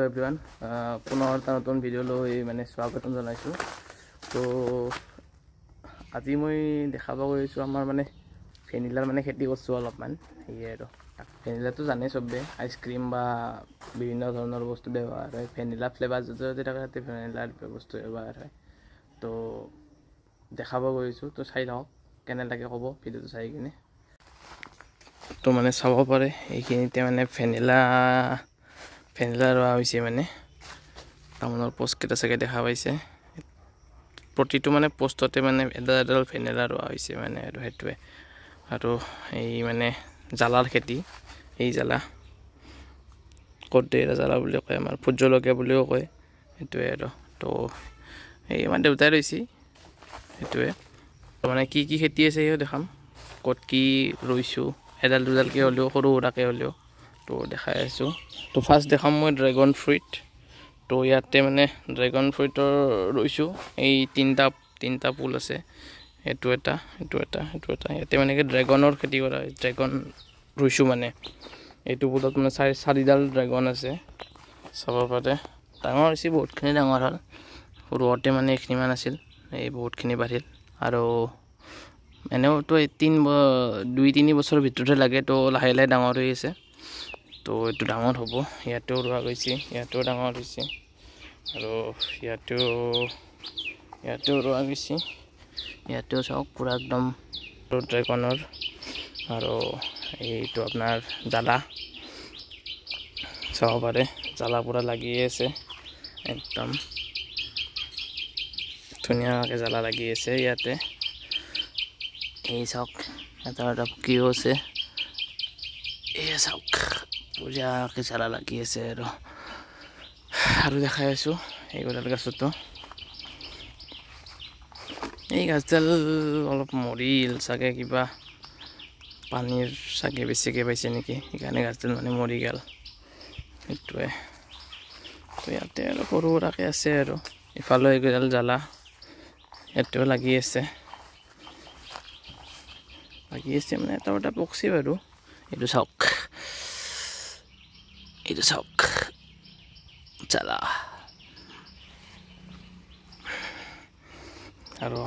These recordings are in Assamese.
हेलो एवरीवन पुनः এটা নতুন ভিডিও লৈ মানে স্বাগতম জনাইছো তো আজি মই দেখাব গৈছো আমাৰ মানে ভেনিলাৰ মানে খেতি কৰিছো অলপমান এই আৰু ভেনিলাটো জানে সবে আইসক্ৰিম বা বিভিন্ন ধৰণৰ বস্তু ব্যৱহাৰ হয় ভেনিলা ফ্লেভাৰ যদি থাকে ভেনিলাৰ বস্তু ব্যৱহাৰ হয় তো দেখাব গৈছো তো চাই লওক কেনে লাগে ক'ব ভিডিওটো চাই কিনে তো মানে চাব পাৰে এইখিনিতে মানে ভেনিলা ৰোৱা হৈছে মানে তামোলৰ পোষ্ট কেইটা চাগে দেখা পাইছে প্ৰতিটো মানে পোষ্টতে মানে এডাল ভেনিলা ৰোৱা হৈছে মানে আৰু হেতুৱে আৰু এই মানে জালাৰ খেতি এই জালা কৰ্দেৰা জালা বুলি কয় আমাৰ ফুজলকে বুলিও কয় হেতুৱে আৰু তো এই মানে দেউতাই ৰৈছি হেতুৱে মানে কি কি খেতি আছে এই দেখাম কত কি ৰৈছো এডাল দুডালকে হলেও সৰু সৰুকে হলেও তো দেখাই আছো তো ফাৰ্স্ট দেখাম মই ড্ৰাগন ফ্ৰুট তো ইয়াতে মানে ড্ৰাগন ফ্ৰুটৰ ৰৈছো এই তিনটা ফুল আছে এটো এটা ইয়াতে মানে কি ড্ৰাগনৰ খেতি কৰা ড্ৰাগন ৰৈছো মানে এইটো ফুলত মানে চাৰিডাল ড্ৰাগন আছে চাব পাৰে ডাঙৰ হৈছে বহুতখিনি ডাঙৰ হল সৰুতে মানে এইখিনি মান আছিল এই বহুতখিনি বাঢ়িল আৰু এনেও তো 2-3 বছৰৰ ভিতৰতে লাগে তো লাহে লাহে ডাঙৰ হৈ আছে তো এটো ডাঙৰ হ'ব ইয়াতেও ৰোৱা গৈছে ইয়াতেও ডাঙৰ হৈছে আৰু ইয়াতেও ৰোৱা গৈছে ইয়াতেও চাওক পুৰা একদম ড্ৰাগনৰ আৰু এইটো আপোনাৰ জালা চাব পাৰে জালা পুৰা লাগি আছে একদম ধুনীয়াকৈ জালা লাগি আছে ইয়াতে এই চাওক এটা কিও আছে এই চাওক পুরাকে জালা লাগি আছে আৰু দেখাই আছো এই গছডাল গাছতো এই গাছডাল অলপ মৰিল চাগে কিবা পানীৰ চাগে বেছিকে পাইছে নেকি সেইকাৰণে গাছডাল মানে মৰি গেল এটোৱে তো ইয়াতে আৰু সৰু সৰুকে আছে আৰু ইফালে এইগডাল জালা এটো লাগি আছে মানে এটা পকছি বাৰু এইটো চাওক জালা আৰু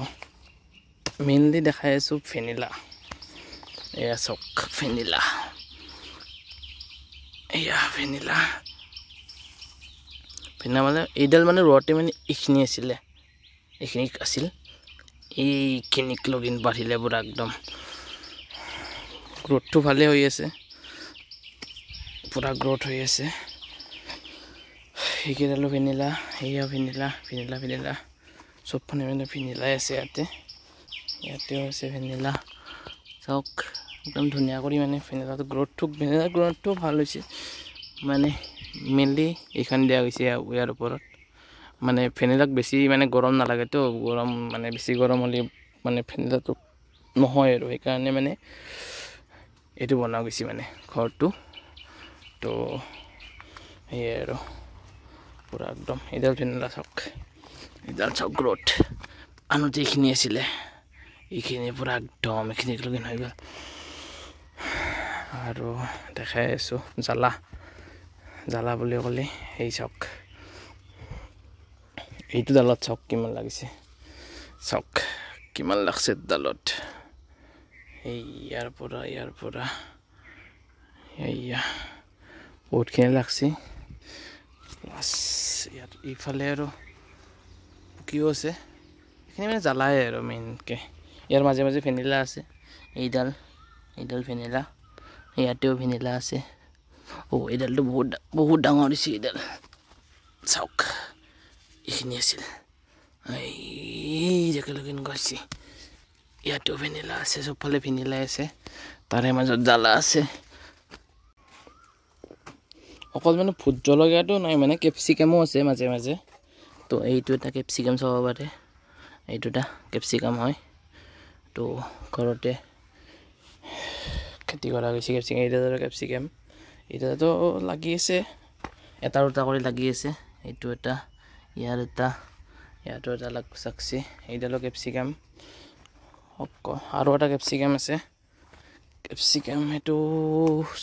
মেইনলি দেখাই আছো ভেনিলা এয়া চাওক ভেনিলা মানে এইডাল মানে ৰোৱাতে মানে এইখিনি আছিল এইখিনিক লগিন বাঢ়িলে পুৰা একদম গ্ৰোথটো ভালে হৈ আছে পুৰা গ্ৰোথ হৈ আছে এইকেইডালো ভেনিলা এইয়া ভেনিলা সবফালে মানে ভেনিলাই আছে ইয়াতেও আছে ভেনিলা চাওক একদম ধুনীয়া কৰি মানে ভেনিলাৰ গ্ৰোথটো ভাল হৈছে মানে মেইনলি এইখান দিয়া হৈছে ইয়াৰ ওপৰত মানে ভেনিলাক বেছি মানে গৰম নালাগে তো গৰম মানে বেছি গৰম হ'লে মানে ভেনিলাটো নহয় আৰু সেইকাৰণে মানে এইটো বনোৱা গৈছে মানে ঘৰটো তো এই আৰু পুৰা একদম এইডাল ভেনিলা চাওক গ্ৰোথ আনোতে এইখিনি আছিলে এইখিনি পুৰা একদম এইখিনি লগিন হৈ গ'ল আৰু দেখাই আছো জালা বুলি ক'লে এই চাওক এইটো ডালত চাওক কিমান লাগিছে চাওক কিমান লাগছে ডালত এই ইয়াৰ পৰা এইয়া বহুতখিনি লাগছে প্লাছ ইয়াত ইফালে আৰু কিও আছে এইখিনি মানে জ্বালাই আৰু মেইনকৈ ইয়াৰ মাজে মাজে ভেনিলা আছে এইডাল ভেনিলা ইয়াতেও ভেনিলা আছে এইডালটো বহুত ডাঙৰ হৈছে এইডাল চাওক এইখিনি আছিল এই লগিন গৈছে ইয়াতেও ভেনিলা আছে সবফালে ভেনিলাই আছে তাৰে মাজত জ্বালা আছে অকল মানে ভোট জলকীয়াটো নাই মানে কেপচিকামো আছে মাজে মাজে তো এইটো এটা কেপচিকাম চাব পাৰে এইটো এটা কেপচিকাম হয় তো ঘৰতে খেতি কৰা গৈছে কেপচিকাম এইটো লাগি আছে এটা দুটা কৰি লাগি আছে এইটো এটা ইয়াতো এটা লাগছে এইডালো কেপচিকাম আৰু এটা কেপচিকাম আছে সেইটো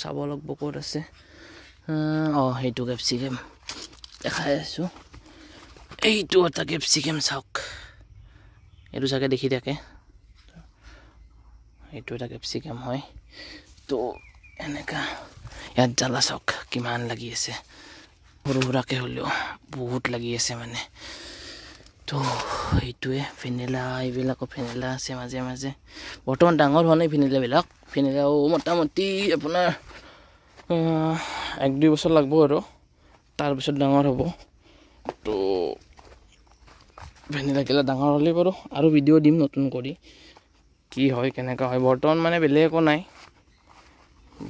চাব লাগিব ক'ত আছে সেইটো কেপচিকাম দেখাই আছোঁ এইটো এটা কেপচিকাম চাওক এইটো চাগে দেখি থাকে এইটো এটা কেপচিকাম হয় তো এনেকা ইয়াত জ্বালা চাওক কিমান লাগি আছে সৰু সুৰাকে হ'লেও বহুত লাগি আছে মানে তো এইটোৱে ভেনিলা এইবিলাকো ভেনিলা আছে মাজে মাজে বৰ্তমান ডাঙৰ হোৱা নাই ভেনিলাবিলাক ভেনিলাও মোটামুটি আপোনাৰ 1-2 বছৰ লাগব আৰু তাৰপিছত ডাঙৰ হ'ব তো ভেনিলা গিলা ডাঙৰ হ'লে বাৰু আৰু ভিডিঅ' দিম নতুন কৰি কি হয় কেনেকা হয় বৰ্তমান মানে বেলেগ একো নাই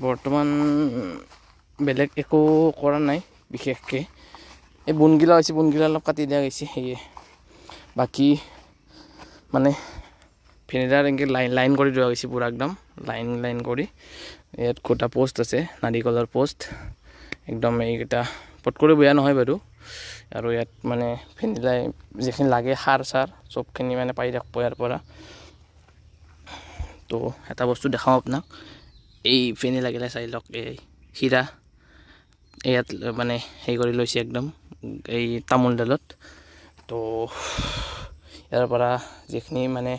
বৰ্তমান বেলেগ একো কৰা নাই বিশেষকে এই বনগিলা হৈছে বনগিলা অলপ কাটি দিয়া গৈছে সেয়ে বাকি মানে ভেনিলাৰ এনেকৈ লাইন কৰি দিয়া গৈছে পুৰা একদম লাইন কৰি ইয়াত গোটা পোষ্ট আছে নাৰিকলৰ পোষ্ট একদম এইকেইটা পট কৰি বেয়া নহয় বাৰু আৰু ইয়াত মানে ভেনিলাই যিখিনি লাগে সাৰ চাৰ চবখিনি মানে পাই ৰাখব ইয়াৰ পৰা তো এটা বস্তু দেখাওঁ আপোনাক এই ভেনিলা গিলা চাই লওক এই হীৰা ইয়াত মানে হেৰি কৰি লৈছে একদম এই তামোলডালত তো ইয়াৰ পৰা যিখিনি মানে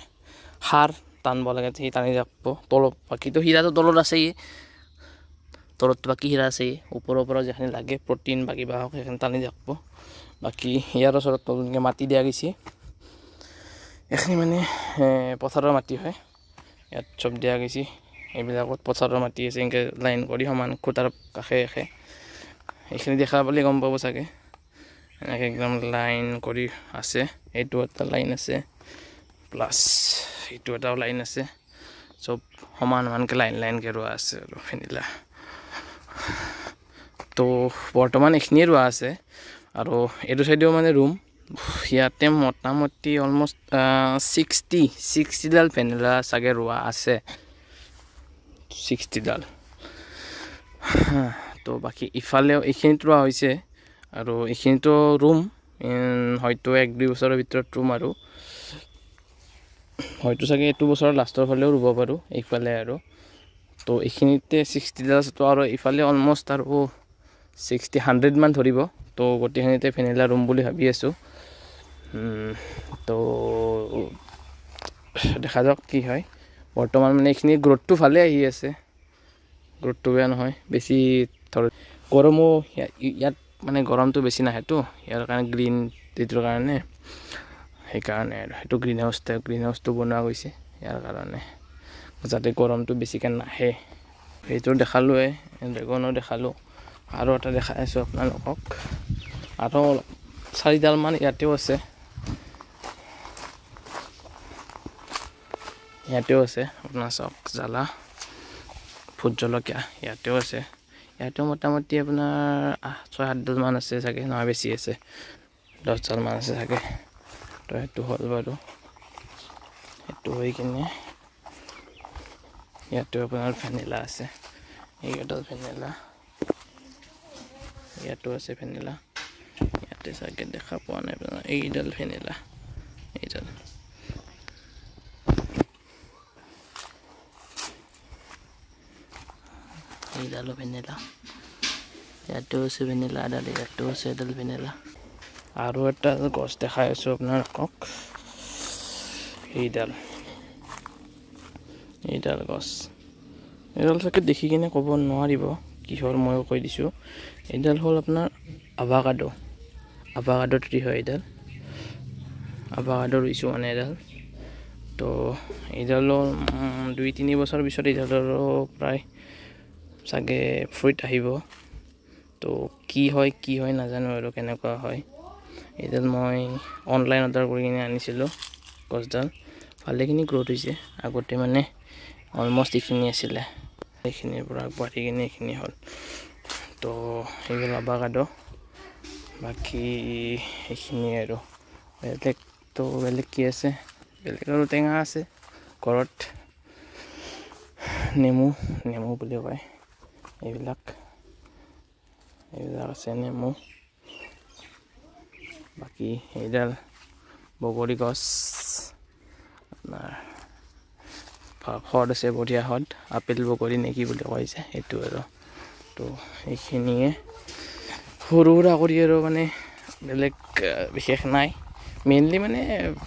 সাৰ টানব লাগে সেই টানি ৰাখব তলত বাকীতো হীৰাটো তলত আছেই তলত বাকী হীৰা আছেই ওপৰৰ পৰা যিখিনি লাগে প্ৰটিন বা কিবা হওক সেইখিনি টানি ৰাখব বাকী ইয়াৰ ওচৰত নতুনকৈ মাটি দিয়া গৈছে এইখিনি মানে পথাৰৰ মাটি হয় ইয়াত চব দিয়া গৈছে এইবিলাকত পথাৰৰ মাটি আছে এনেকৈ লাইন কৰি সমান খুঁটাৰ কাষে কাষে এইখিনি দেখা পালে গম পাব চাগে এনেকৈ একদম লাইন কৰি আছে এইটো এটা লাইন আছে প্লাছ এইটো এটাও লাইন আছে চব সমানকৈ লাইনকৈ ৰোৱা আছে আৰু ভেনিলা তো বৰ্তমান এইখিনিয়ে ৰোৱা আছে আৰু এইটো চাইডেও মানে ৰুম ইয়াতে মোটামুটি অলমষ্ট 60ডাল ভেনিলা চাগে ৰোৱা আছে 60ডাল তো বাকী ইফালেও এইখিনিত ৰোৱা হৈছে আৰু এইখিনিতো ৰুম হয়তো 1-2 বছৰৰ ভিতৰত ৰুম আৰু হয়তো চাগে এইটো বছৰৰ লাষ্টৰ ফালেও ৰুব পাৰোঁ এইফালে আৰু তো এইখিনিতে 60ডাল আছে তো আৰু ইফালে অলমষ্ট আৰু 60-100 মান ধৰিব তো গোটেইখিনিতে ভেনিলা ৰুম বুলি ভাবি আছোঁ তো দেখা যাওক কি হয় বৰ্তমান মানে এইখিনি গ্ৰথটো ভালে আহি আছে গ্ৰথটো বেয়া নহয় বেছি ধৰ গৰমো ইয়াত মানে গৰমটো বেছি নাহেতো ইয়াৰ কাৰণে গ্ৰীণ যিটোৰ কাৰণে সেইকাৰণে আৰু সেইটো গ্ৰীণ হাউচটো বনোৱা গৈছে ইয়াৰ কাৰণে যাতে গৰমটো বেছিকৈ নাহে সেইটো দেখালোৱে ড্ৰেগনো দেখালোঁ আৰু এটা দেখাই আছোঁ আপোনালোকক আৰু 4ডাল মান ইয়াতেও আছে আপোনাৰ চাওক জ্বালা ভোট জলকীয়া ইয়াতেও আছে ইয়াতেও মোটামুটি আপোনাৰ 6-7ডাল মান আছে চাগে নহয় বেছি আছে 10ডাল মান আছে চাগে তো সেইটো হ'ল বাৰু সেইটো হৈ কিনে ইয়াতেও আপোনাৰ ভেনিলা আছে এইকেইডাল ভেনিলা ইয়াতো আছে ভেনিলা ইয়াতে চাগে দেখা পোৱা নাই আপোনাৰ এইডাল ভেনিলা এইডালো ভেনিলা ইয়াতো আছে ভেনিলা এডাল ইয়াতো আছে এডাল ভেনিলা আৰু এটা গছ দেখাই আছোঁ আপোনালোকক এইডাল গছ এইডাল চাগে দেখি কিনে ক'ব নোৱাৰিব কিহৰ ময়ো কৈ দিছোঁ এইডাল হ'ল আপোনাৰ আভাকাডো ট্ৰি হয় এইডাল আভাকাডো ৰুইছোঁ মানে এডাল তো এইডালো 2-3 বছৰ পিছত এইডালৰো প্ৰায় চাগে ফ্ৰুইট আহিব তো কি হয় নাজানো আৰু কেনেকুৱা হয় এইডাল মই অনলাইন অৰ্ডাৰ কৰি কিনে আনিছিলোঁ গছডাল ভালেখিনি গ্ৰথ হৈছে আগতে মানে অলমষ্ট এইখিনি আছিলে এইখিনিৰ পৰা আগবাঢ়ি কিনে এইখিনি হ'ল তো এইবোৰ আভাকাডো বাকী এইখিনিয়ে আৰু বেলেগ কি আছে বেলেগ আৰু টেঙা আছে ঘৰত নেমু বুলি কয় এইবিলাক আছে নেমু বাকী এইডাল বগৰী গছ আপোনাৰ সদ আছে বঢ়িয়া সদ আপেল বগৰী নে কি বুলি কৈছে সেইটো আৰু তো এইখিনিয়ে সৰু সুৰা কৰি আৰু মানে বেলেগ বিশেষ নাই মেইনলি মানে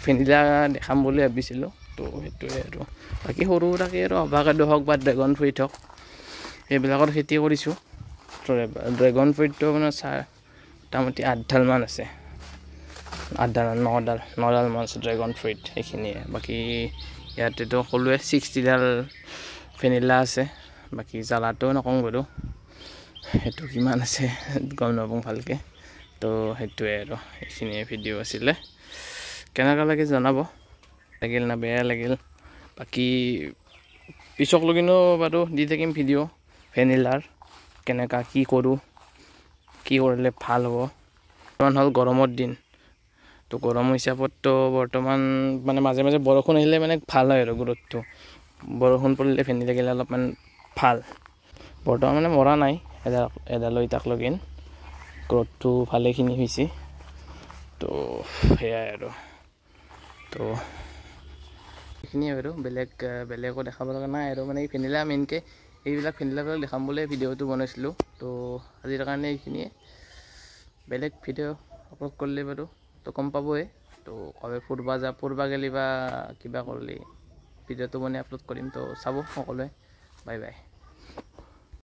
ভেনিলা দেখাম বুলি ভাবিছিলোঁ তো সেইটোৱে আৰু বাকী সৰু সুৰাকৈ আৰু আভাকাডো হওক বা ড্ৰেগন ফ্ৰুইট হওক এইবিলাকৰ খেতি কৰিছোঁ তো ড্ৰেগন ফ্ৰুইটটো মানে মোটামুটি 8ডালমান আছে 9ডালমান আছে ড্ৰেগন ফ্ৰুইট সেইখিনিয়ে বাকী ইয়াতেতো সকলোৱে 60ডাল ভেনিলা আছে বাকী জ্বালাটো নকওঁ বাৰু সেইটো কিমান আছে গম নাপাওঁ ভালকৈ তো সেইটোৱে আৰু এইখিনিয়ে ভিডিঅ' আছিলে কেনেকুৱা লাগে জনাব লাগিল না বেয়া লাগিল বাকী পিছক লগিনো বাৰু দি থাকিম ভিডিঅ' ভেনিলাৰ কেনেকুৱা কি কৰোঁ কি কৰিলে ভাল হ'ব বৰ্তমান হ'ল গৰমৰ দিন তো গৰম হিচাপততো বৰ্তমান মানে মাজে মাজে বৰষুণ আহিলে মানে ভাল হয় আৰু গ্ৰোথটো বৰষুণ পৰিলে ভেনিলা গিলা অলপমান ভাল বৰ্তমান মানে মৰা নাই এডাল তাক লগিন গ্ৰোথটো ভালেখিনি হৈছে তো সেয়াই আৰু তো এইখিনিয়ে আৰু বেলেগো দেখাব লগা নাই আৰু মানে ভেনিলা মেইনকৈ এইবিলাক ভেনিলাবিলাক দেখাম বুলি ভিডিঅ'টো বনাইছিলোঁ তো আজিৰ কাৰণে এইখিনিয়ে বেলেগ ভিডিঅ' আপলোড কৰিলে বাৰু তো গম পাবই তো কবে ফুৰবা গেলি বা কিবা কৰিলে ভিডিঅ'টো বনাই আপলোড কৰিম তো চাব সকলোৱে বাই বাই